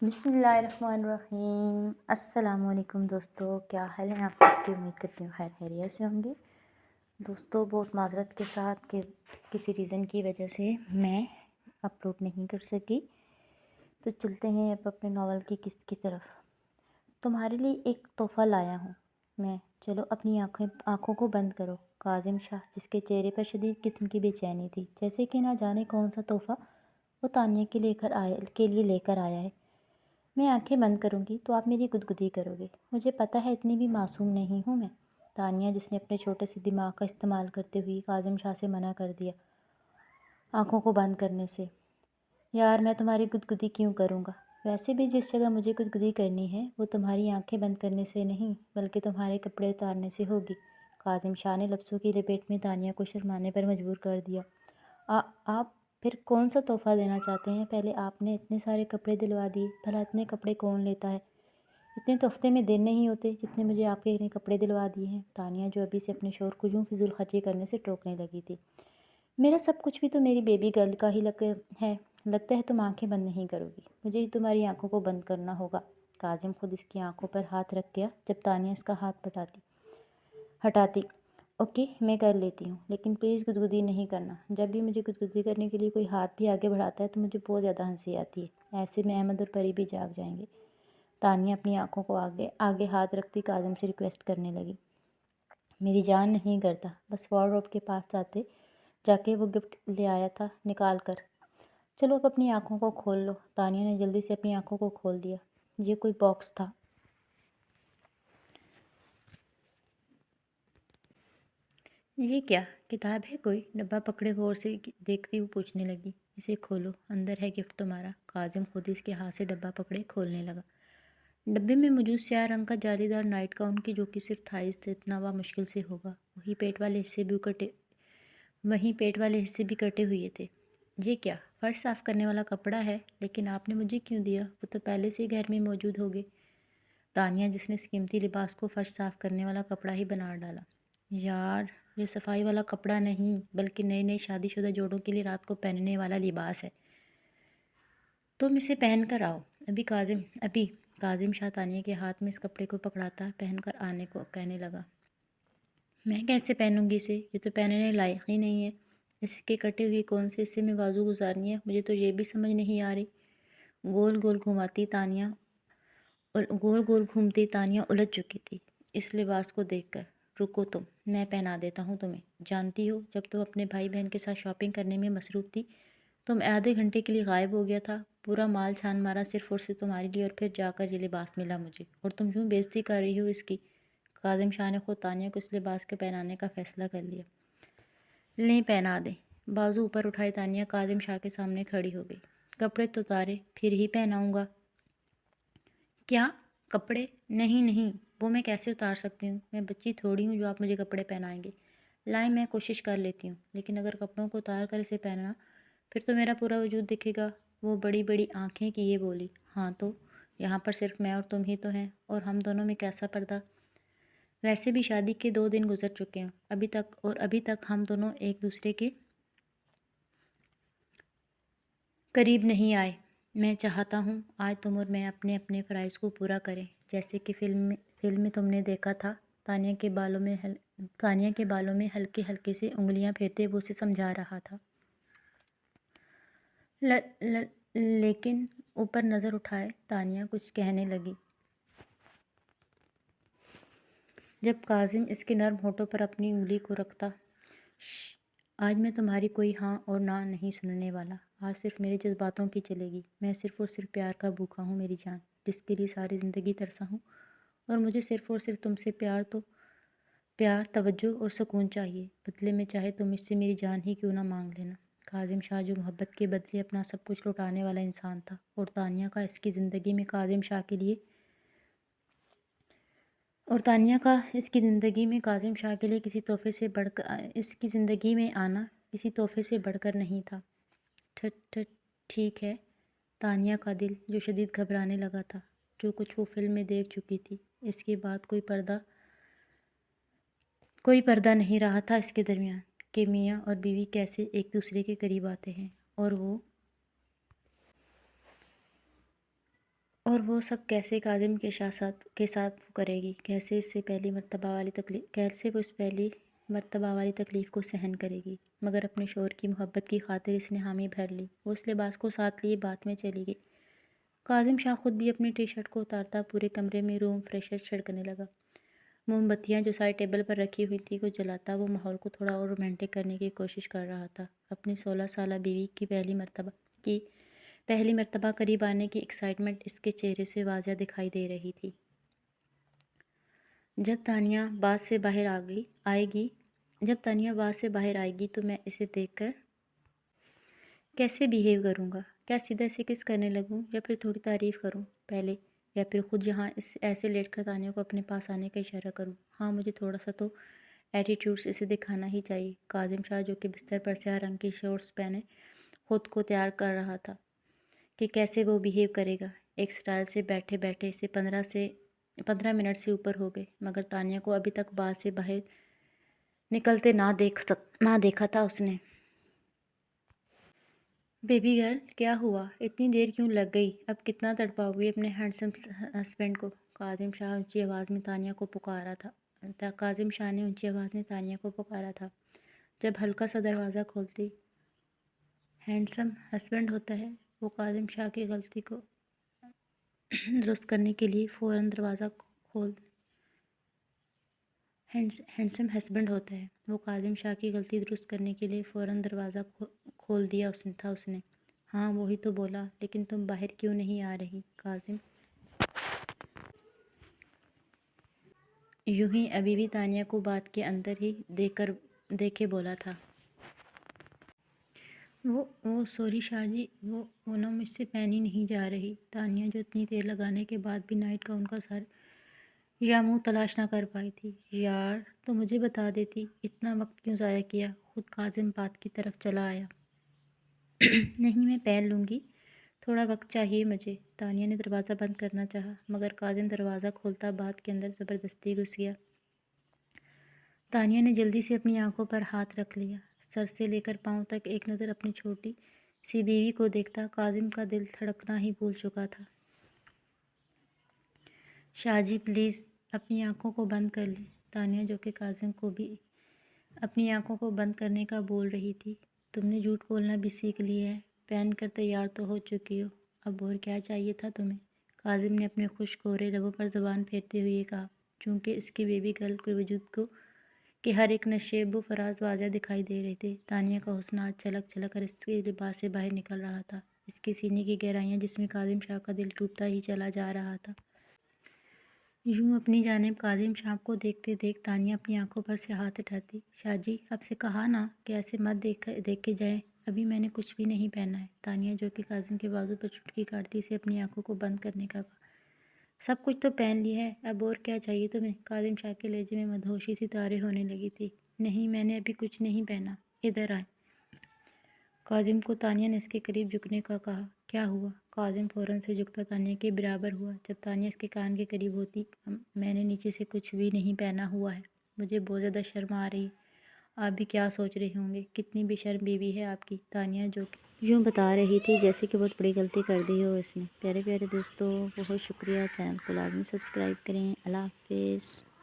بسم اللہ الرحمن الرحیم۔ السلام علیکم دوستو، کیا حال ہے آپ سب کی؟ امید کرتی ہوں خیر خیریت سے ہوں گے۔ دوستو بہت معذرت کے ساتھ کہ کسی ریزن کی وجہ سے میں اپلوڈ نہیں کر سکی، تو چلتے ہیں اب اپنے ناول کی قسط کی طرف۔ تمہارے لیے ایک تحفہ لایا ہوں میں، چلو اپنی آنکھوں کو بند کرو۔ کاظم شاہ، جس کے چہرے پر شدید قسم کی بے چینی تھی، جیسے کہ نہ جانے کون سا تحفہ وہ تانیہ کے لیے لے کر آیا ہے۔ میں آنکھیں بند کروں گی تو آپ میری گدگدی کرو گے، مجھے پتہ ہے اتنی بھی معصوم نہیں ہوں میں۔ تانیہ، جس نے اپنے چھوٹے سے دماغ کا استعمال کرتے ہوئے کاظم شاہ سے منع کر دیا آنکھوں کو بند کرنے سے۔ یار، میں تمہاری گدگدی کیوں کروں گا؟ ویسے بھی جس جگہ مجھے گدگدی کرنی ہے وہ تمہاری آنکھیں بند کرنے سے نہیں بلکہ تمہارے کپڑے اتارنے سے ہوگی۔ کاظم شاہ نے لفظوں کی لپیٹ میں تانیہ کو شرمانے پر مجبور کر دیا۔ آپ پھر کون سا تحفہ دینا چاہتے ہیں؟ پہلے آپ نے اتنے سارے کپڑے دلوا دیے، بھلا اتنے کپڑے کون لیتا ہے؟ اتنے تو ہفتے میں دن نہیں ہوتے جتنے مجھے آپ کے کپڑے دلوا دیے ہیں۔ تانیہ، جو ابھی سے اپنے شوہر کو یوں فضول خرچی کرنے سے ٹوکنے لگی تھی۔ میرا سب کچھ بھی تو میری بیبی گرل کا ہی لگتا ہے تم آنکھیں بند نہیں کرو گی، مجھے ہی تمہاری آنکھوں کو بند کرنا ہوگا۔ کاظم خود اس کی آنکھوں پر ہاتھ رکھ گیا جب تانیہ اس کا ہاتھ ہٹاتی۔ اوکے، میں کر لیتی ہوں، لیکن پلیز گدگدی نہیں کرنا۔ جب بھی مجھے گدگدی کرنے کے لیے کوئی ہاتھ بھی آگے بڑھاتا ہے تو مجھے بہت زیادہ ہنسی آتی ہے، ایسے میں احمد اور پری بھی جاگ جائیں گے۔ تانیہ اپنی آنکھوں کو آگے ہاتھ رکھتی کاظم سے ریکویسٹ کرنے لگی۔ میری جان نہیں کرتا، بس وارڈروب کے پاس جا کے وہ گفٹ لے آیا تھا نکال کر۔ چلو اب اپنی آنکھوں کو کھول لو۔ تانیہ نے جلدی سے اپنی آنکھوں کو کھول دیا۔ یہ کوئی باکس تھا۔ یہ کیا کتاب ہے؟ کوئی ڈبہ پکڑے غور سے دیکھتی وہ پوچھنے لگی۔ اسے کھولو، اندر ہے گفٹ تمہارا۔ کاظم خود اس کے ہاتھ سے ڈبہ پکڑے کھولنے لگا۔ ڈبے میں موجود سیاہ رنگ کا جالی دار نائٹ گاؤن کی، جو کہ صرف تھائیز سے اتنا ہوا مشکل سے ہوگا، وہیں پیٹ والے حصے بھی کٹے ہوئے تھے۔ یہ کیا؟ فرش صاف کرنے والا کپڑا ہے، لیکن آپ نے مجھے کیوں دیا؟ وہ تو پہلے سے ہی گھر میں موجود ہوگے۔ تانیہ، جس نے اس قیمتی لباس کو فرش صاف کرنے والا کپڑا ہی بنا ڈالا۔ یار، یہ صفائی والا کپڑا نہیں بلکہ نئے شادی شدہ جوڑوں کے لیے رات کو پہننے والا لباس ہے۔ تم اسے پہن کر آؤ ابھی۔ کاظم شاہ تانیہ کے ہاتھ میں اس کپڑے کو پکڑاتا پہن کر آنے کو کہنے لگا۔ میں کیسے پہنوں گی اسے؟ یہ تو پہننے لائق ہی نہیں ہے۔ اس کے کٹے ہوئے کون سے حصے میں بازو گزارنی ہے، مجھے تو یہ بھی سمجھ نہیں آ رہی۔ گول گول گھومتی تانیہ الجھ چکی تھی اس لباس کو دیکھ کر۔ رکو تم، میں پہنا دیتا ہوں تمہیں۔ جانتی ہو، جب تم اپنے بھائی بہن کے ساتھ شاپنگ کرنے میں مصروف تھی تم آدھے گھنٹے کے لیے غائب ہو گیا تھا، پورا مال چھان مارا صرف اور صرف تمہارے لیے، اور پھر جا کر یہ لباس ملا مجھے، اور تم یوں بے عزتی کر رہی ہو اس کی۔ کاظم شاہ نے خود تانیہ کو اس لباس کے پہنانے کا فیصلہ کر لیا۔ لیں، پہنا دیں۔ بازو اوپر اٹھائے تانیہ کاظم شاہ کے سامنے کھڑی ہو گئی۔ کپڑے تو اتارے، پھر ہی پہناؤں گا۔ کیا کپڑے؟ نہیں، وہ میں کیسے اتار سکتی ہوں؟ میں بچی تھوڑی ہوں جو آپ مجھے کپڑے پہنائیں گے۔ لائیں، میں کوشش کر لیتی ہوں، لیکن اگر کپڑوں کو اتار کر اسے پہنا پھر تو میرا پورا وجود دکھے گا۔ وہ بڑی بڑی آنکھیں کیے بولی۔ ہاں تو یہاں پر صرف میں اور تم ہی تو ہیں، اور ہم دونوں میں کیسا پردہ؟ ویسے بھی شادی کے 2 دن گزر چکے ہیں ابھی تک ہم دونوں ایک دوسرے کے قریب نہیں آئے۔ میں چاہتا ہوں آج تم اور میں اپنے اپنے فرائض کو پورا کریں، جیسے کہ فلم میں تم نے دیکھا تھا۔ تانیہ کے بالوں میں ہلکے ہلکے سے انگلیاں پھیرتے وہ اسے سمجھا رہا تھا۔ لیکن اوپر نظر اٹھائے تانیہ کچھ کہنے لگی، جب کاظم اس کے نرم ہونٹوں پر اپنی انگلی کو رکھتا۔ آج میں تمہاری کوئی ہاں اور نہ نہیں سننے والا، آج صرف میرے جذباتوں کی چلے گی۔ میں صرف اور صرف پیار کا بھوکا ہوں میری جان، جس کے لیے ساری زندگی ترسا ہوں، اور مجھے صرف اور صرف تم سے پیار، توجہ اور سکون چاہیے۔ بدلے میں چاہے تم مجھ سے میری جان ہی کیوں نہ مانگ لینا۔ کاظم شاہ، جو محبت کے بدلے اپنا سب کچھ لوٹانے والا انسان تھا، اور تانیہ کا اس کی زندگی میں کاظم شاہ کے لیے اس کی زندگی میں آنا کسی تحفے سے بڑھ کر نہیں تھا۔ ٹھیک ہے۔ تانیہ کا دل، جو شدید گھبرانے لگا تھا، جو کچھ وہ فلم میں دیکھ چکی تھی، اس کے بعد کوئی پردہ نہیں رہا تھا اس کے درمیان، کہ میاں اور بیوی کیسے ایک دوسرے کے قریب آتے ہیں، اور وہ اور وہ سب کیسے کاظم کے ساتھ کرے گی، کیسے اس سے پہلی مرتبہ والی تکلیف کو سہن کرے گی۔ مگر اپنے شوہر کی محبت کی خاطر اس نے حامی بھر لی۔ وہ اس لباس کو ساتھ لیے بات میں چلی گئی۔ کاظم شاہ خود بھی اپنی ٹی شرٹ کو اتارتا پورے کمرے میں روم فریشر چھڑکنے لگا۔ موم بتیاں جو سائڈ ٹیبل پر رکھی ہوئی تھی کو جلاتا وہ ماحول کو تھوڑا اور رومانٹک کرنے کی کوشش کر رہا تھا۔ اپنی 16 سالہ بیوی کی پہلی مرتبہ قریب آنے کی ایکسائٹمنٹ اس کے چہرے سے واضح دکھائی دے رہی تھی۔ جب تانیہ بات سے باہر آئے گی تو میں اسے دیکھ کر کیسے بیہیو کروں گا؟ کیا سیدھا سے کس کرنے لگوں یا پھر تھوڑی تعریف کروں پہلے، یا پھر خود یہاں ایسے لیٹ کر تانیہ کو اپنے پاس آنے کا اشارہ کروں؟ ہاں، مجھے تھوڑا سا تو ایٹیٹیوڈس اسے دکھانا ہی چاہیے۔ کاظم شاہ جو کہ بستر پر سیاہ رنگ کی شورٹس پہنے خود کو تیار کر رہا تھا کہ کیسے وہ بیہیو کرے گا۔ ایک سٹائل سے بیٹھے بیٹھے اسے 15 منٹ سے اوپر ہو گئے، مگر تانیہ کو ابھی تک بات سے باہر نکلتے نہ دیکھا تھا اس نے۔ بیبی گرل، کیا ہوا؟ اتنی دیر کیوں لگ گئی؟ اب کتنا تڑپاؤ گی اپنے ہینڈسم ہسبینڈ کو؟ کاظم شاہ نے اونچی آواز میں تانیہ کو پکارا تھا۔ جب ہلکا سا دروازہ کھولتی ہینڈسم ہسبینڈ ہوتا ہے، وہ کاظم شاہ کی غلطی کو درست کرنے کے لیے فوراً دروازہ کھول دیا تھا اس نے۔ ہاں، وہی تو بولا، لیکن تم باہر کیوں نہیں آ رہی؟ کاظم یوں ہی ابھی بھی تانیہ کو بات کے اندر ہی دیکھے بولا تھا۔ سوری شاہ جی، وہ نہ مجھ سے پہنی نہیں جا رہی۔ تانیہ جو اتنی دیر لگانے کے بعد بھی نائٹ گاؤن کا سر یا منہ تلاش نہ کر پائی تھی۔ یار، تو مجھے بتا دیتی، اتنا وقت کیوں ضائع کیا؟ خود کاظم بات کی طرف چلا آیا۔ نہیں، میں پہن لوں گی، تھوڑا وقت چاہیے مجھے۔ تانیہ نے دروازہ بند کرنا چاہا، مگر کاظم دروازہ کھولتا بات کے اندر زبردستی گھس گیا۔ تانیہ نے جلدی سے اپنی آنکھوں پر ہاتھ رکھ لیا۔ سر سے لے کر پاؤں تک ایک نظر اپنی چھوٹی سی بیوی کو دیکھتا کاظم کا دل دھڑکنا ہی بھول چکا تھا۔ شاہ جی پلیز اپنی آنکھوں کو بند کر لیں۔ تانیہ جو کہ کاظم کو بھی اپنی آنکھوں کو بند کرنے کا بول رہی تھی۔ تم نے جھوٹ بولنا بھی سیکھ لیا ہے، پہن کر تیار تو ہو چکی ہو، اب اور کیا چاہیے تھا تمہیں؟ کاظم نے اپنے خشک ہو رہے لبوں پر زبان پھیرتے ہوئے کہا، چونکہ اس کی بیبی گرل کے وجود کے ہر ایک نشیب و فراز واضح دکھائی دے رہے تھے۔ تانیہ کا حسن آج چھلک چھلک کر اس کے لباس سے باہر نکل رہا تھا، اس کے سینے کی گہرائیاں جس میں کاظم شاہ کا دل ڈوبتا ہی چلا جا رہا تھا۔ یوں اپنی جانب کاظم شاہ کو دیکھتے دیکھ تانیہ اپنی آنکھوں پر سے ہاتھ اٹھاتی، شاہ جی آپ سے کہا نا کہ ایسے مت دیکھے جائیں، ابھی میں نے کچھ بھی نہیں پہنا ہے۔ تانیہ جو کہ کاظم کے بازو پر چٹکی کاٹتی سے اپنی آنکھوں کو بند کرنے کا کہا، سب کچھ تو پہن لیا ہے، اب اور کیا چاہیے تمہیں؟ کاظم شاہ کے لہجے میں مدہوشی سی طاری ہونے لگی تھی۔ نہیں، میں نے ابھی کچھ نہیں پہنا، ادھر آئیں۔ کاظم کو تانیہ نے اس کے قریب جھکنے کا کہا، کیا ہوا؟ کاظم فوراً سے جھکتا تانیہ کے برابر ہوا۔ جب تانیہ اس کے کان کے قریب ہوتی، میں نے نیچے سے کچھ بھی نہیں پہنا ہوا ہے، مجھے بہت زیادہ شرم آ رہی ہے، آپ بھی کیا سوچ رہے ہوں گے، کتنی بے شرم بیوی ہے آپ کی؟ تانیہ جو کہ یوں بتا رہی تھی جیسے کہ بہت بڑی غلطی کر دی ہو اس نے۔ پیارے پیارے دوستو، بہت شکریہ، چینل کو لازمی سبسکرائب کریں۔ اللہ حافظ۔